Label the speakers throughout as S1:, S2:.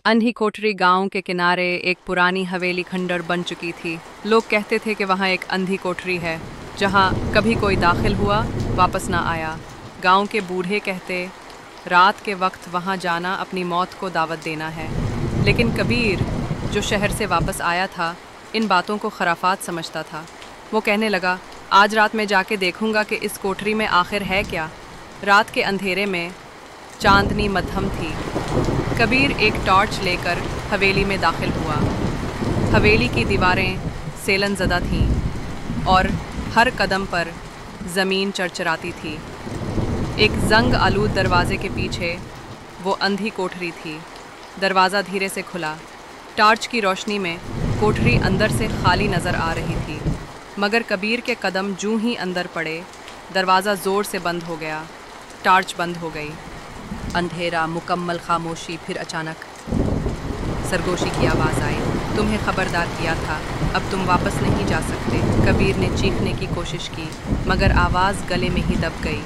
S1: अंधी कोठरी गांव के किनारे एक पुरानी हवेली खंडर बन चुकी थी। लोग कहते थे कि वहाँ एक अंधी कोठरी है जहाँ कभी कोई दाखिल हुआ वापस ना आया। गांव के बूढ़े कहते रात के वक्त वहाँ जाना अपनी मौत को दावत देना है। लेकिन कबीर जो शहर से वापस आया था इन बातों को खराफात समझता था। वो कहने लगा, आज रात में जाके देखूंगा कि इस कोठरी में आखिर है क्या। रात के अंधेरे में चांदनी मध्यम थी। कबीर एक टॉर्च लेकर हवेली में दाखिल हुआ। हवेली की दीवारें सेलन ज़दा थीं और हर कदम पर ज़मीन चरचराती थी। एक जंग आलूद दरवाजे के पीछे वो अंधी कोठरी थी। दरवाज़ा धीरे से खुला। टॉर्च की रोशनी में कोठरी अंदर से खाली नज़र आ रही थी, मगर कबीर के कदम जूं ही अंदर पड़े दरवाज़ा ज़ोर से बंद हो गया। टॉर्च बंद हो गई। अंधेरा, मुकम्मल खामोशी। फिर अचानक सरगोशी की आवाज़ आई, तुम्हें खबरदार किया था, अब तुम वापस नहीं जा सकते। कबीर ने चीखने की कोशिश की मगर आवाज़ गले में ही दब गई।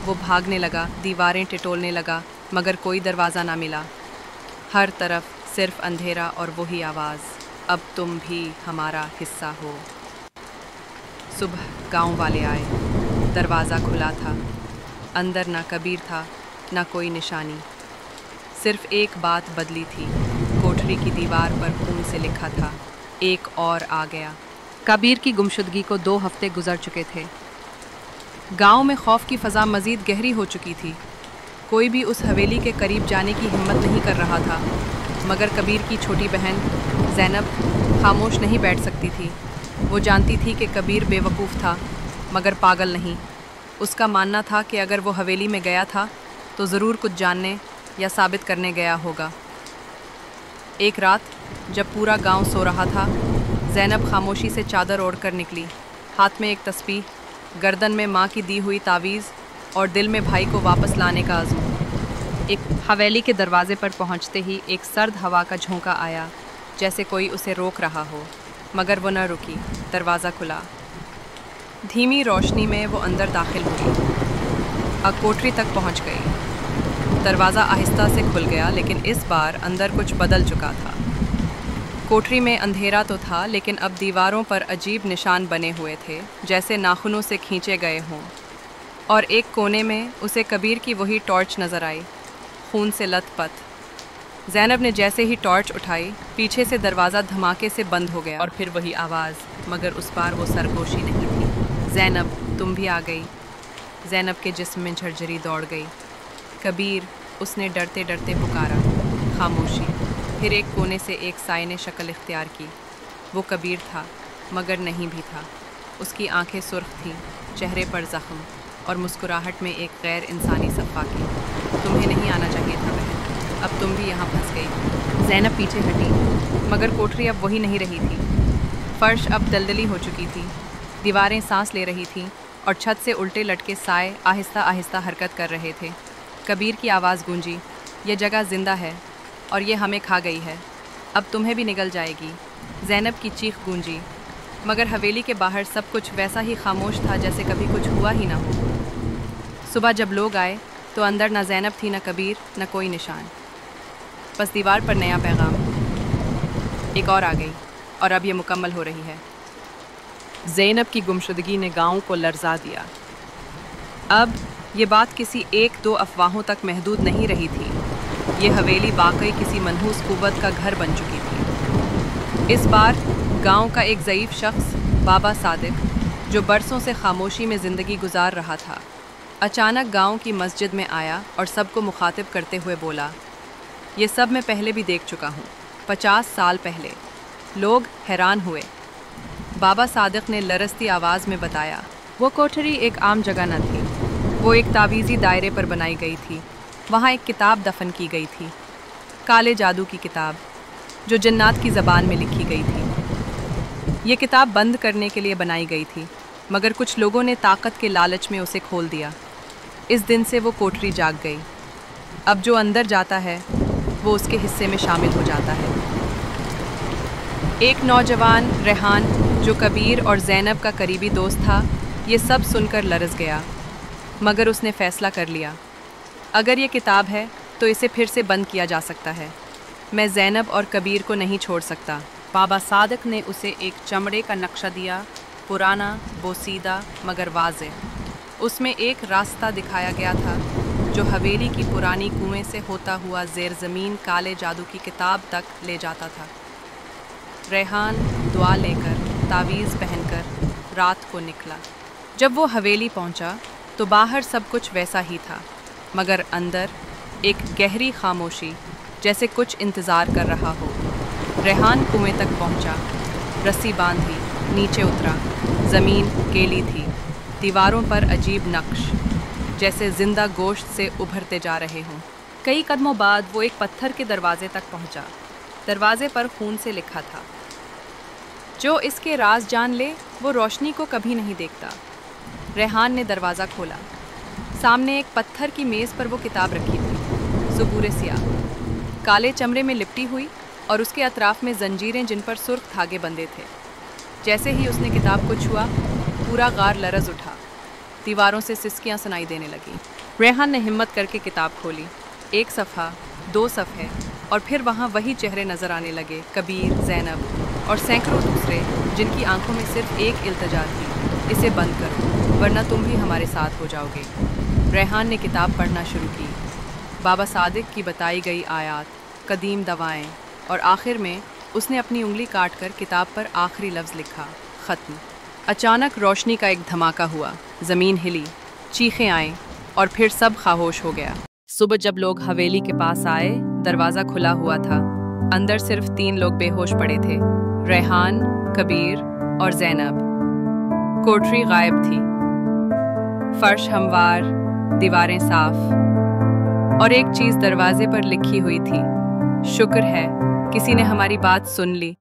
S1: वो भागने लगा, दीवारें टिटोलने लगा, मगर कोई दरवाज़ा ना मिला। हर तरफ सिर्फ अंधेरा और वही आवाज़, अब तुम भी हमारा हिस्सा हो। सुबह गांव वाले आए। दरवाज़ा खुला था। अंदर ना कबीर था ना कोई निशानी। सिर्फ एक बात बदली थी। कोठरी की दीवार पर खून से लिखा था, एक और आ गया। कबीर की गुमशुदगी को 2 हफ्ते गुजर चुके थे। गांव में खौफ की फ़ज़ा मज़ीद गहरी हो चुकी थी। कोई भी उस हवेली के करीब जाने की हिम्मत नहीं कर रहा था, मगर कबीर की छोटी बहन ज़ैनब खामोश नहीं बैठ सकती थी। वो जानती थी कि कबीर बेवकूफ़ था मगर पागल नहीं। उसका मानना था कि अगर वो हवेली में गया था तो ज़रूर कुछ जानने या साबित करने गया होगा। एक रात जब पूरा गांव सो रहा था, ज़ैनब खामोशी से चादर ओढ़कर निकली। हाथ में एक तस्बीह, गर्दन में माँ की दी हुई तावीज़ और दिल में भाई को वापस लाने का अज़्म। एक हवेली के दरवाजे पर पहुँचते ही एक सर्द हवा का झोंका आया, जैसे कोई उसे रोक रहा हो, मगर वो न रुकी। दरवाज़ा खुला। धीमी रोशनी में वो अंदर दाखिल हुई। कोठरी तक पहुँच गई। दरवाज़ा आहिस्ता से खुल गया, लेकिन इस बार अंदर कुछ बदल चुका था। कोठरी में अंधेरा तो था, लेकिन अब दीवारों पर अजीब निशान बने हुए थे, जैसे नाखूनों से खींचे गए हों। और एक कोने में उसे कबीर की वही टॉर्च नज़र आई, खून से लथपथ। ज़ैनब ने जैसे ही टॉर्च उठाई, पीछे से दरवाज़ा धमाके से बंद हो गया। और फिर वही आवाज़, मगर उस बार वो सरगोशी नहीं थी। ज़ैनब, तुम भी आ गई। ज़ैनब के जिस्म में झरझरी दौड़ गई। कबीर, उसने डरते डरते पुकारा। खामोशी। फिर एक कोने से एक साए ने शक्ल इख्तियार की। वो कबीर था, मगर नहीं भी था। उसकी आंखें सुर्ख थीं, चेहरे पर ज़ख्म और मुस्कुराहट में एक गैर इंसानी सफ़ाकी। तुम्हें नहीं आना चाहिए था बहन, अब तुम भी यहाँ फंस गई। ज़ैनब पीछे हटी, मगर कोठरी अब वही नहीं रही थी। फ़र्श अब दलदली हो चुकी थी, दीवारें सांस ले रही थीं और छत से उल्टे लटके साए आहिस्ता आहिस्ता हरकत कर रहे थे। कबीर की आवाज़ गूंजी, ये जगह ज़िंदा है और ये हमें खा गई है, अब तुम्हें भी निगल जाएगी। ज़ैनब की चीख गूंजी, मगर हवेली के बाहर सब कुछ वैसा ही खामोश था जैसे कभी कुछ हुआ ही ना हो। सुबह जब लोग आए तो अंदर न ज़ैनब थी, न कबीर, न कोई निशान। बस दीवार पर नया पैगाम, एक और आ गई और अब ये मुकम्मल हो रही है। ज़ैनब की गुमशुदगी ने गांव को लर्जा दिया। अब ये बात किसी 1-2 अफवाहों तक महदूद नहीं रही थी। ये हवेली वाकई किसी मनहूस कुव्वत का घर बन चुकी थी। इस बार गांव का एक ज़ईफ़ शख्स, बाबा सादिक, जो बरसों से खामोशी में ज़िंदगी गुजार रहा था, अचानक गांव की मस्जिद में आया और सबको मुखातिब करते हुए बोला, ये सब मैं पहले भी देख चुका हूँ, 50 साल पहले। लोग हैरान हुए। बाबा सादिक ने लरसती आवाज़ में बताया, वो कोठरी एक आम जगह न थी। वो एक तावीज़ी दायरे पर बनाई गई थी। वहाँ एक किताब दफन की गई थी, काले जादू की किताब, जो जन्नात की ज़बान में लिखी गई थी। ये किताब बंद करने के लिए बनाई गई थी, मगर कुछ लोगों ने ताकत के लालच में उसे खोल दिया। इस दिन से वो कोठरी जाग गई। अब जो अंदर जाता है वो उसके हिस्से में शामिल हो जाता है। एक नौजवान रेहान, जो कबीर और ज़ैनब का करीबी दोस्त था, ये सब सुनकर लरज़ गया, मगर उसने फ़ैसला कर लिया, अगर ये किताब है तो इसे फिर से बंद किया जा सकता है। मैं ज़ैनब और कबीर को नहीं छोड़ सकता।
S2: बाबा सादिक ने उसे एक चमड़े का नक्शा दिया, पुराना, बोसीदा मगर वाज़ेह।
S1: उसमें एक रास्ता दिखाया गया था जो हवेली की पुरानी कुएं से होता हुआ ज़ेर ज़मीन काले जादू की किताब तक ले जाता था। रेहान दुआ लेकर, तावीज़ पहनकर रात को निकला। जब वो हवेली पहुंचा तो बाहर सब कुछ वैसा ही था, मगर अंदर एक गहरी खामोशी, जैसे कुछ इंतज़ार कर रहा हो। रेहान कुएं तक पहुंचा, रस्सी बांधी, नीचे उतरा। ज़मीन केली थी, दीवारों पर अजीब नक्श, जैसे जिंदा गोश्त से उभरते जा रहे हों।
S2: कई कदमों बाद वो एक पत्थर के दरवाजे तक पहुंचा। दरवाजे पर खून से लिखा था,
S1: जो इसके राज जान ले वो रोशनी को कभी नहीं देखता। रेहान ने दरवाज़ा खोला। सामने एक पत्थर की मेज़ पर वो किताब रखी थी, ज़बूर सियाह, काले चमड़े में लिपटी हुई, और उसके अतराफ में जंजीरें जिन पर सुर्ख धागे बंधे थे। जैसे ही उसने किताब को छुआ, पूरा गार लरज़ उठा, दीवारों से सिसकियां सुनाई देने लगी। रेहान ने हिम्मत करके किताब खोली। एक सफ़ा, 2 सफ़े, और फिर वहाँ वही चेहरे नज़र आने लगे, कबीर, ज़ैनब और सैकड़ों दूसरे, जिनकी आंखों में सिर्फ एक इल्तिजा थी, इसे बंद करो वरना तुम भी हमारे साथ हो जाओगे। रेहान ने किताब पढ़ना शुरू की। बाबा सादिक की बताई गई आयात, कदीम दवाएं, और आखिर में उसने अपनी उंगली काटकर किताब पर आखिरी लफ्ज़ लिखा, ख़त्म। अचानक रोशनी का एक धमाका हुआ, ज़मीन हिली, चीखें आईं, और फिर सब खामोश हो गया। सुबह जब लोग हवेली के पास आए, दरवाज़ा खुला हुआ था। अंदर सिर्फ 3 लोग बेहोश पड़े थे, रेहान, कबीर और ज़ैनब। कोठरी गायब थी, फर्श हमवार, दीवारें साफ, और एक चीज़ दरवाजे पर लिखी हुई थी, शुक्र है किसी ने हमारी बात सुन ली।